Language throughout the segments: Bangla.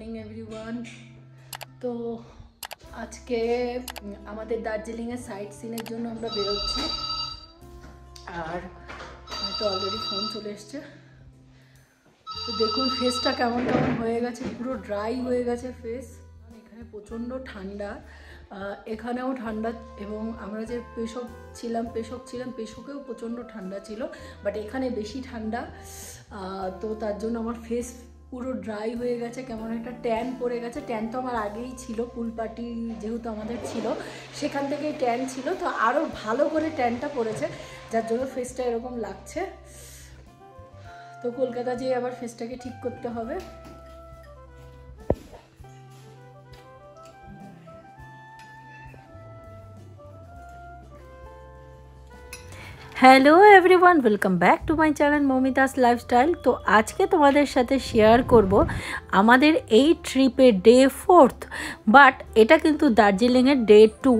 Morning everyone. তো আজকে আমাদের দার্জিলিংয়ের সাইট সিনের জন্য আমরা বেরোচ্ছি। আর হয়তো অলরেডি ফোন চলে এসছে। তো দেখুন ফেসটা কেমন কেমন হয়ে গেছে, পুরো ড্রাই হয়ে গেছে ফেস। এখানে প্রচণ্ড ঠান্ডা, এখানেও ঠান্ডা, এবং আমরা যে পেশক ছিলাম পেশকেও প্রচণ্ড ঠান্ডা ছিল, বাট এখানে বেশি ঠান্ডা। তো তার জন্য আমার ফেস পুরো ড্রাই হয়ে গেছে, কেমন একটা ট্যান পড়ে গেছে। ট্যান তো আমার আগেই ছিল, পুল পার্টি যেহেতু আমাদের ছিল সেখান থেকেই ট্যান ছিল, তো আরও ভালো করে ট্যানটা পড়েছে, যার জন্য ফেসটা এরকম লাগছে। তো কলকাতা যেয়ে আবার ফেসটাকে ঠিক করতে হবে। Hello everyone, welcome back to my channel Moumita's lifestyle. তো আজকে তোমাদের সাথে শেয়ার করব আমাদের এই ট্রিপের ডে 4, বাট এটা কিন্তু দার্জিলিংয়ের ডে 2।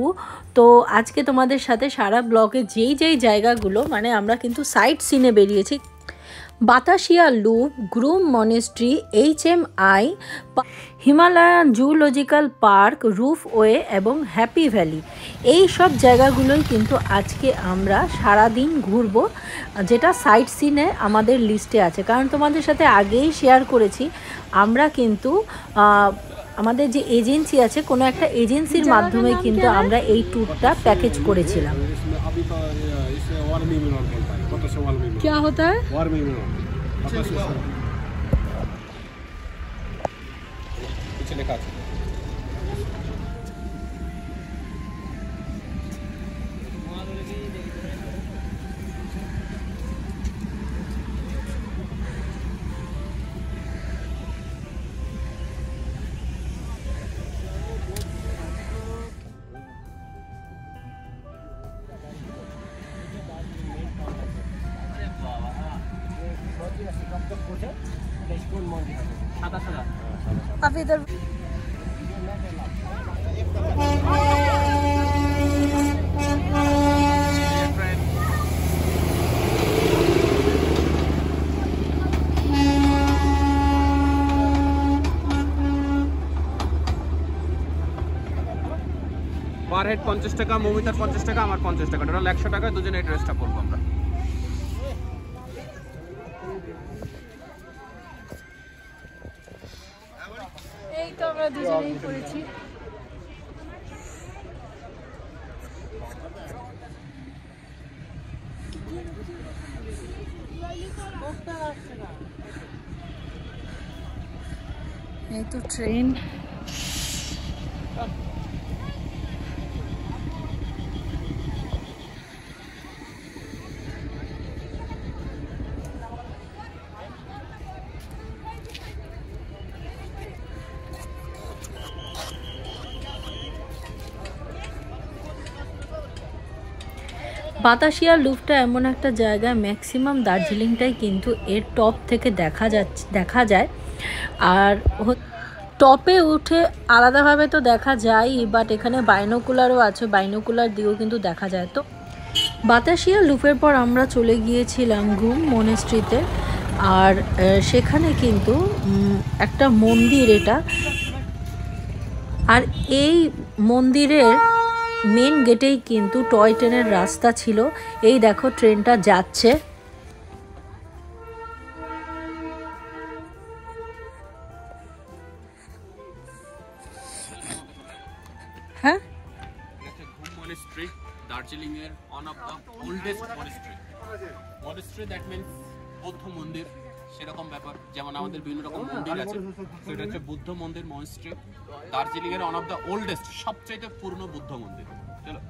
তো আজকে তোমাদের সাথে সারা ব্লগে যেই জায়গাগুলো, মানে আমরা কিন্তু সাইট সিনে বেরিয়েছি, বাতাসিয়া লুপ, গ্রুম monastery, HMI, Himalayan zoological park, ropeway এবং হ্যাপি ভ্যালি, এই সব জায়গাগুলোই কিন্তু আজকে আমরা সারাদিন ঘুরবো, যেটা সাইট সিনে আমাদের লিস্টে আছে। কারণ তোমাদের সাথে আগেই শেয়ার করেছি, আমরা কিন্তু আমাদের যে এজেন্সি আছে, কোনো একটা এজেন্সির মাধ্যমে কিন্তু আমরা এই ট্যুরটা প্যাকেজ করেছিলাম। क्या होता है? पीछे लिखा है। अब इधर পার হেড 50 টাকা, মৌমিতার 50 টাকা, আমার 50 টাকা, টোটাল 100 টাকা। দুজনে এই ড্রেসটা পরবো আমরা। এই তো আমরা দুজনেই করেছি। এই তো ট্রেন। বাতাসিয়া লুপটা এমন একটা জায়গা, ম্যাক্সিমাম দার্জিলিংটাই কিন্তু এর টপ থেকে দেখা যায়। আর টপে উঠে আলাদাভাবে তো দেখা যায়, বাট এখানে বাইনোকুলারও আছে, বাইনোকুলার দিয়েও কিন্তু দেখা যায়। তো বাতাসিয়া লুপের পর আমরা চলে গিয়েছিলাম গ্রুম মনেস্ট্রিতে। আর সেখানে কিন্তু একটা মন্দির এটা, আর এই মন্দিরের মেন গেটেই কিন্তু টয় ট্রেনের রাস্তা ছিল। এই দেখো ট্রেনটা যাচ্ছে। হ্যাঁ, মনেস্ট্রি দার্জিলিং এর one of the oldest monastery that means বৌদ্ধ মন্দির, সেরকম ব্যাপার। যেমন আমাদের বিভিন্ন রকম মন্দির আছে, সেটা হচ্ছে বুদ্ধ মন্দির মনেস্ট্রি। দার্জিলিং এর ওয়ান অফ দ্য ওল্ডেস্ট, সবচেয়ে পুরনো বুদ্ধ মন্দির। চলো।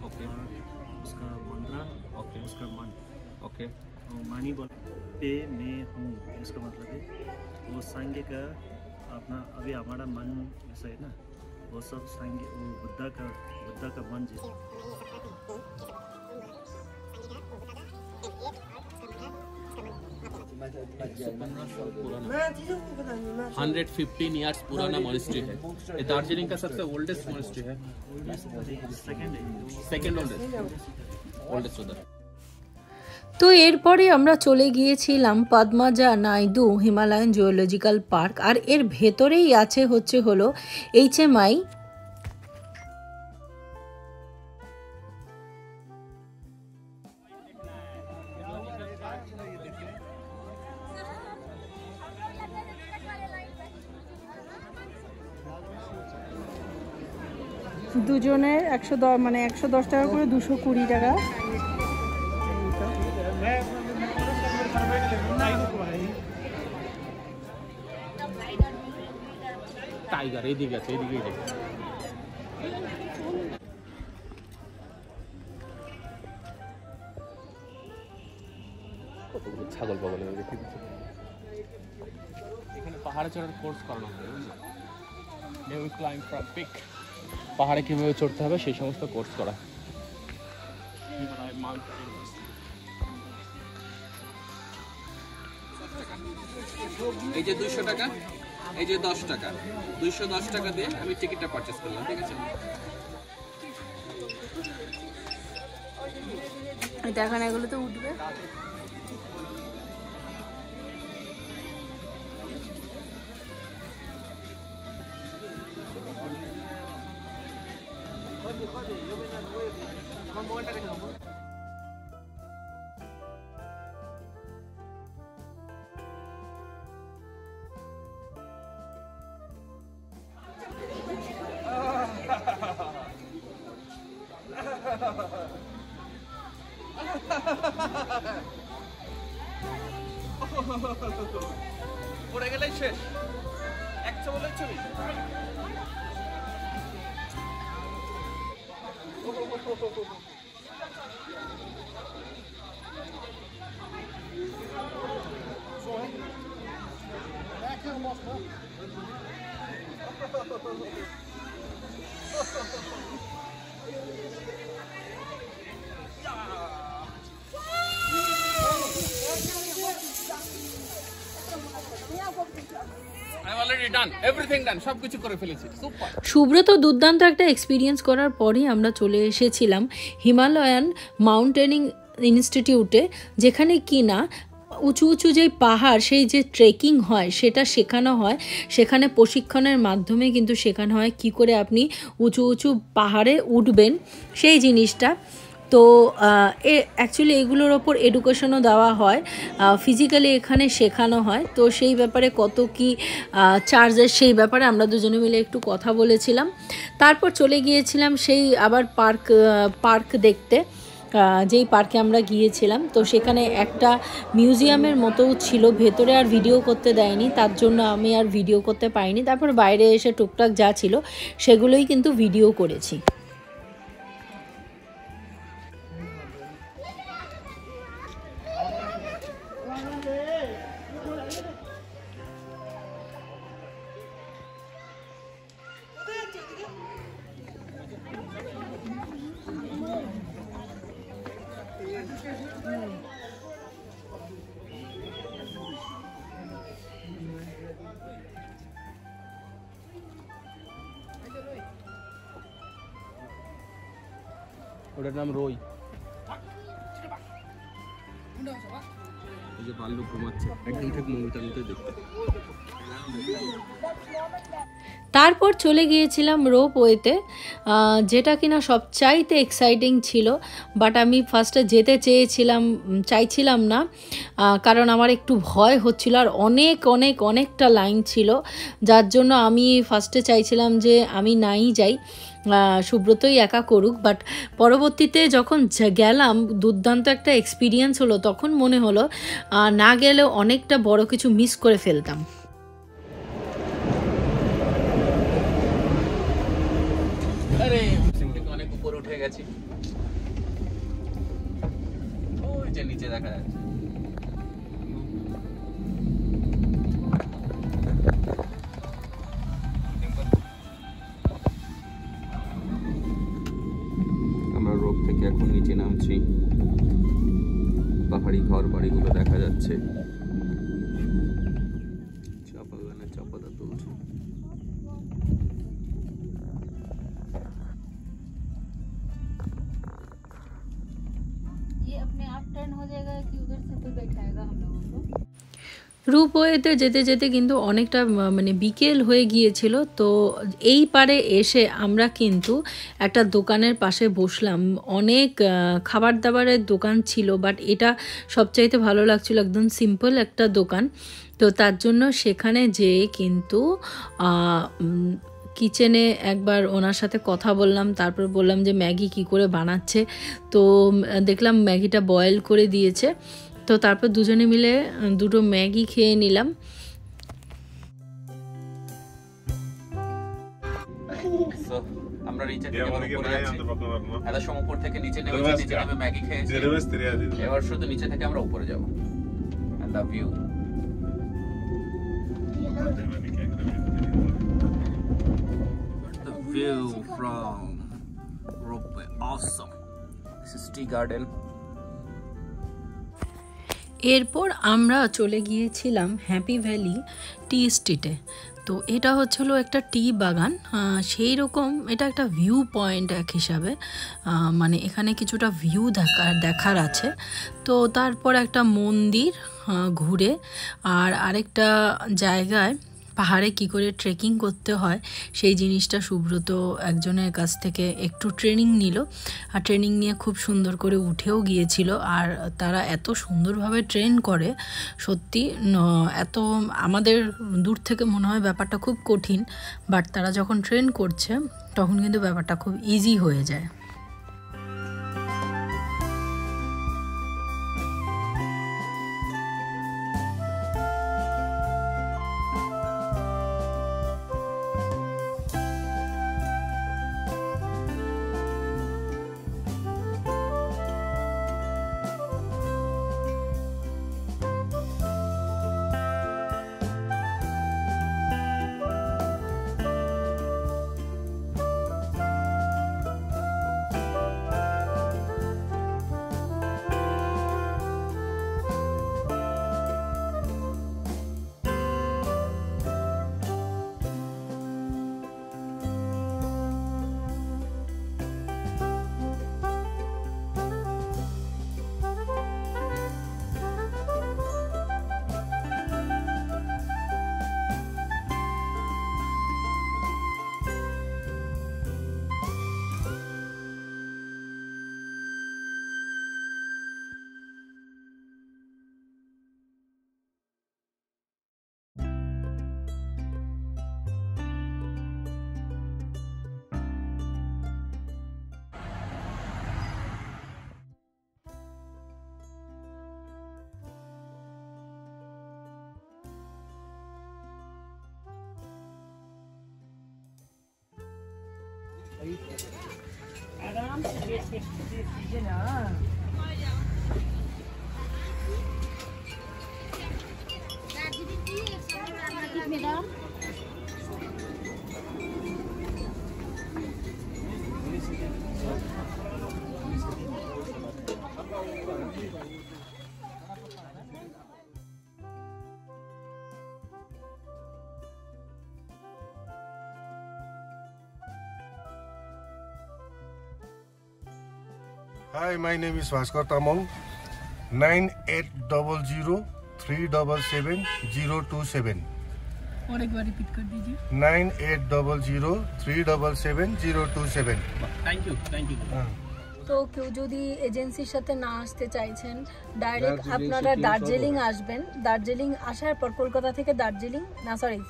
ओके उसका मंत्र, ओके उसका मन। ओके मानी बोल पे मैं हूँ, इसका मतलब है वो सांगे का अपना अभी हमारा मन ऐसा है ना, वो सब सांगे वो बुद्धा का मन जैसा। 115 ईयर्स पुराना मॉनेस्ट्री है। ये दार्जिलिंग का सबसे ओल्डेस्ट मॉनेस्ट्री है, सेकंड ओल्डेस्ट उधर। তো এরপরে আমরা চলে গিয়েছিলাম Padmaja Naidu Himalayan geological park, আর এর ভেতরেই আছে হলো HMI। দুজনের 110 মানে 110 টাকা করে 220 টাকা। টাইগার এদিকে আছে, এদিকেই দেখো। ছাগল পাগল এখানে পাহাড়ে চড়ার কোর্স করানো হয়, নেভিল ক্লাইম্ব ফ্রম পিক, পাহাড়ে কিভাবে চড়তে হবে সেই সমস্ত কোর্স করা। এই যে 200 টাকা, এই যে 10 টাকা, 210 টাকা দিয়ে আমি টিকিটটা পারচেজ করলাম, ঠিক আছে। দেখেন এগুলো তো উঠবে। পড়ে গেলেই শেষ, একটা বলে ছবি। সুব্রত দুর্দান্ত একটা এক্সপিরিয়েন্স করার পরই আমরা চলে এসেছিলাম হিমালয়ান মাউন্টেনিং ইনস্টিটিউটে, যেখানে কিনা উঁচু উঁচু যে পাহাড় সেই যে ট্রেকিং হয় সেটা শেখানো হয়। সেখানে প্রশিক্ষণের মাধ্যমে কিন্তু শেখানো হয় কি করে আপনি উঁচু উঁচু পাহাড়ে উঠবেন সেই জিনিসটা। তো অ্যাকচুয়ালি এগুলোর ওপর এডুকেশনও দেওয়া হয়, ফিজিক্যালি এখানে শেখানো হয়। তো সেই ব্যাপারে কত কি চার্জেস সেই ব্যাপারে আমরা দুজনে মিলে একটু কথা বলেছিলাম। তারপর চলে গিয়েছিলাম সেই আবার পার্ক দেখতে, যেই পার্কে আমরা গিয়েছিলাম। তো সেখানে একটা মিউজিয়ামের মতোও ছিল, ভেতরে আর ভিডিও করতে দেয়নি, তার জন্য আমি আর ভিডিও করতে পারিনি। তারপর বাইরে এসে টুকটাক যা ছিল সেগুলোই কিন্তু ভিডিও করেছি। ওটার নাম রই। এই যে ভাল্লুক ঘুমাচ্ছে, একদম ঠিক মুভিটার মতোই দেখতে। তারপর চলে গিয়েছিলাম রোপওয়েতে, যেটা কিনা সবচাইতে এক্সাইটিং ছিল। বাট আমি ফার্স্টে যেতে চাইছিলাম না, কারণ আমার একটু ভয় হচ্ছিল আর অনেকটা লাইন ছিল, যার জন্য আমি ফার্স্টে চাইছিলাম যে আমি নাই যাই, সুব্রতই একা করুক। বাট পরবর্তীতে যখন গেলাম দুর্দান্ত একটা এক্সপিরিয়েন্স হলো, তখন মনে হলো না গেলেও অনেকটা বড় কিছু মিস করে ফেলতাম। গেছি। ওই যে নিচে দেখা যাচ্ছে। আমরা রোড থেকে এখন নিচে নামছি, পাহাড়ি ঘর বাড়িগুলো দেখা যাচ্ছে, চা বাগানে চা পাতা তুলছে। রূপওয়েতে যেতে যেতে কিন্তু অনেকটা মানে বিকেল হয়ে গিয়েছিল। তো এই পারে এসে আমরা কিন্তু একটা দোকানের পাশে বসলাম। অনেক খাবার দাবারের দোকান ছিল, বাট এটা সবচাইতে ভালো লাগছিল, একদম সিম্পল একটা দোকান। তো তার জন্য সেখানে যেয়ে কিন্তু কিচেনে একবার ওনার সাথে কথা বললাম, তারপর বললাম যে ম্যাগি কি করে বানাচ্ছে। তো দেখলাম ম্যাগিটা বয়েল করে দিয়েছে, তো তারপর দুজনে মিলে দুটো ম্যাগি খেয়ে নিলাম। আমরা নিচে থেকে উপরে যাচ্ছি, এত সময় উপর থেকে নিচে নেমেছি, নিচে নেমে ম্যাগি খেয়েছি, এবার শুধু নিচে থেকে আমরা উপরে যাব। And the view, the view from Ropeway, awesome. This is tea garden. এরপর আমরা চলে গিয়েছিলাম হ্যাপি ভ্যালি টি স্ট্রিটে। তো এটা হচ্ছিল একটা টি বাগান, সেই রকম এটা একটা ভিউ পয়েন্ট এক হিসাবে, মানে এখানে কিছুটা ভিউ দেখার আছে। তো তারপর একটা মন্দির ঘুরে আর আরেকটা জায়গায় পাহাড়ে কি করে ট্রেকিং করতে হয় সেই জিনিসটা সুব্রত একজনের কাছ থেকে একটু ট্রেনিং নিল, আর ট্রেনিং নিয়ে খুব সুন্দর করে উঠেও গিয়েছিল। আর তারা এত সুন্দরভাবে ট্রেন করে, সত্যি এত আমাদের দূর থেকে মনে হয় ব্যাপারটা খুব কঠিন, বাট তারা যখন ট্রেন করছে তখন কিন্তু ব্যাপারটা খুব ইজি হয়ে যায়। आराम से कीजिए ना। Madam Hi, my name is Bhaskar Tamong. 9800377027 और एक बार रिपीट कर दीजिए। 9800377027। थैंक यू তো কেউ যদি এজেন্সির সাথে না আসতে চাইছেন, ডাইরেক্ট আপনারা দার্জিলিং আসবেন। দার্জিলিং আসার পর কলকাতা থেকে দার্জিলিং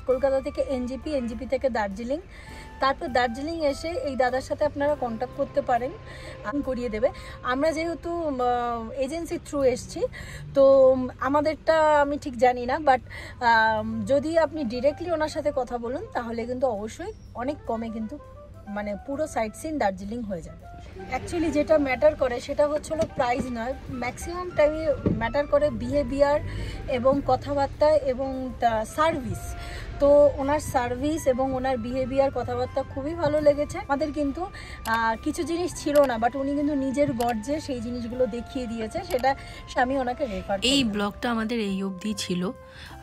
কলকাতা থেকে এনজিপি থেকে দার্জিলিং, তারপর দার্জিলিং এসে এই দাদার সাথে আপনারা কন্ট্যাক্ট করতে পারেন, করিয়ে দেবে। আমরা যেহেতু এজেন্সির থ্রু এসছি, তো আমাদেরটা আমি ঠিক জানি না, বাট যদি আপনি ডিরেক্টলি ওনার সাথে কথা বলুন তাহলে কিন্তু অবশ্যই অনেক কমে কিন্তু মানে পুরো সাইট সিন দার্জিলিং হয়ে যাবে। অ্যাকচুয়ালি যেটা ম্যাটার করে সেটা হচ্ছিল প্রাইস নয়, ম্যাক্সিমাম টাইমে ম্যাটার করে বিহেভিয়ার এবং কথাবার্তা এবং সার্ভিস। তো ওনার সার্ভিস এবং ওনার বিহেভিয়ার কথাবার্তা খুবই ভালো লেগেছে আমাদের। কিন্তু কিছু জিনিস ছিল না, বাট উনি কিন্তু নিজের গর্জে সেই জিনিসগুলো দেখিয়ে দিয়েছে, সেটা আমি ওনাকে রেফার। এই ব্লগটা আমাদের এই অবধি ছিল।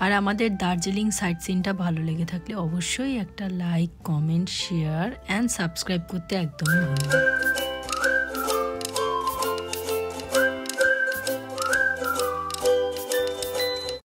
আর আমাদের দার্জিলিং সাইট সিনটা ভালো লেগে থাকলে অবশ্যই একটা like, comment, share and subscribe করতে একদমই ভুলবেন না।